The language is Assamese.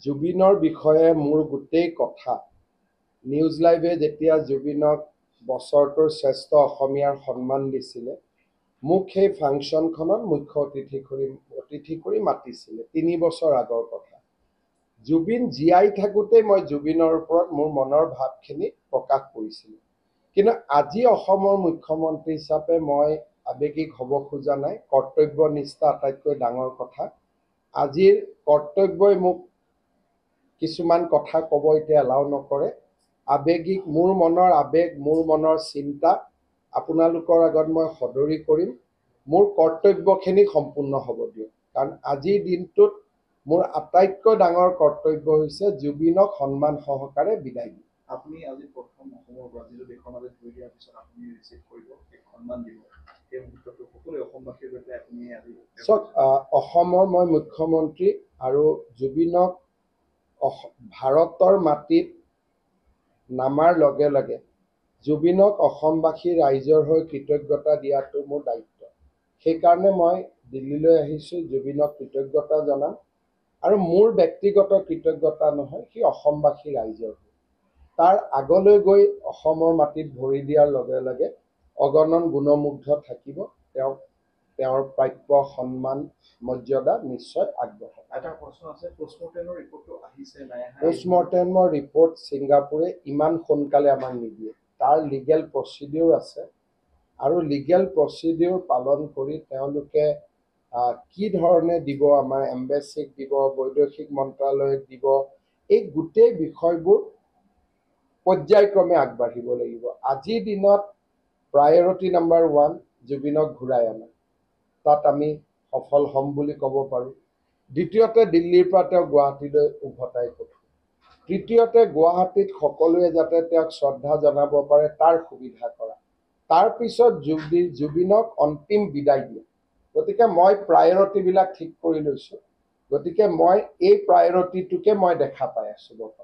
জুবিনৰ বিষয়ে মোৰ গোটেই কথা নিউজ লাইভে যেতিয়া জুবিনক বছৰটোৰ শ্ৰেষ্ঠ অসমীয়াৰ সন্মান দিছিলে মোক সেই ফাংচনখনত মুখ্য অতিথি কৰি মাতিছিলে 3 বছৰ আগৰ কথা জুবিন জীয়াই থাকোঁতে মই জুবিনৰ ওপৰত মোৰ মনৰ ভাৱখিনি প্ৰকাশ কৰিছিলোঁ কিন্তু আজি অসমৰ মুখ্যমন্ত্ৰী হিচাপে মই আৱেগিক হ'ব খোজা নাই কৰ্তব্যনিষ্ঠা আটাইতকৈ ডাঙৰ কথা আজিৰ কৰ্তব্যই মোক কিছুমান কথা ক'ব এতিয়া এলাও নকৰে আৱেগিক মোৰ মনৰ আৱেগ মোৰ মনৰ চিন্তা আপোনালোকৰ আগত মই সদৰি কৰিম মোৰ কৰ্তব্যখিনি সম্পূৰ্ণ হ'ব দিয়ক কাৰণ আজিৰ দিনটোত মোৰ আটাইতকৈ ডাঙৰ কৰ্তব্য হৈছে জুবিনক সন্মান সহকাৰে বিদায় দিয়া আপুনি আজি প্ৰথম অসমৰ ব্ৰাজিলৰ দেশখনলৈ ধৰি দিয়াৰ পিছত আপুনি ৰিচিভ কৰিব এক সন্মান দিব সেই মুহূৰ্তটো সকলো অসমবাসীৰ বাবে আপুনি আজি চক অসমৰ মই মুখ্যমন্ত্ৰী আৰু জুবিনক ভাৰতৰ মাটিত নামাৰ লগে লগে জুবিনক অসমবাসী ৰাইজৰ হৈ কৃতজ্ঞতা দিয়াটো মোৰ দায়িত্ব সেইকাৰণে মই দিল্লীলৈ আহিছোঁ জুবিনক কৃতজ্ঞতা জনাম আৰু মোৰ ব্যক্তিগত কৃতজ্ঞতা নহয় সি অসমবাসী ৰাইজৰ তাৰ আগলৈ গৈ অসমৰ মাটিত ভৰি দিয়াৰ লগে লগে অগণন গুণমুগ্ধ থাকিব তেওঁৰ প্ৰাপ্য সন্মান মৰ্যাদা নিশ্চয় আগবঢ়াব এটা প্ৰশ্ন আছে পোষ্টমৰ্টেমৰ ৰিপৰ্টটো আহিছে নাই পোষ্টমৰ্টেমৰ ৰিপৰ্ট ছিংগাপুৰে ইমান সোনকালে আমাক নিদিয়ে তাৰ লিগেল প্ৰচিডিউৰ আছে আৰু লিগেল প্ৰচিডিউৰ পালন কৰি তেওঁলোকে কি ধৰণে দিব আমাৰ এম্বেচিক দিব বৈদেশিক মন্ত্ৰালয়ক দিব এই গোটেই বিষয়বোৰ পৰ্যায়ক্ৰমে আগবাঢ়িব লাগিব আজিৰ দিনত প্ৰায়ৰিটি নাম্বাৰ 1 জুবিনক ঘূৰাই আনা তাত আমি সফল হ'ম বুলি ক'ব পাৰোঁ দ্বিতীয়তে দিল্লীৰ পৰা তেওঁ গুৱাহাটীলৈ উভতাই পঠিওৱা তৃতীয়তে গুৱাহাটীত সকলোৱে যাতে তেওঁক শ্ৰদ্ধা জনাব পাৰে তাৰ সুবিধা কৰা তাৰপিছত জুবিনক অন্তিম বিদায় দিয়া গতিকে মই প্ৰায়ৰিটিবিলাক ঠিক কৰি লৈছোঁ গতিকে মই এই প্ৰায়ৰিটিটোকে মই দেখা পাই আছোঁ বৰ্তমান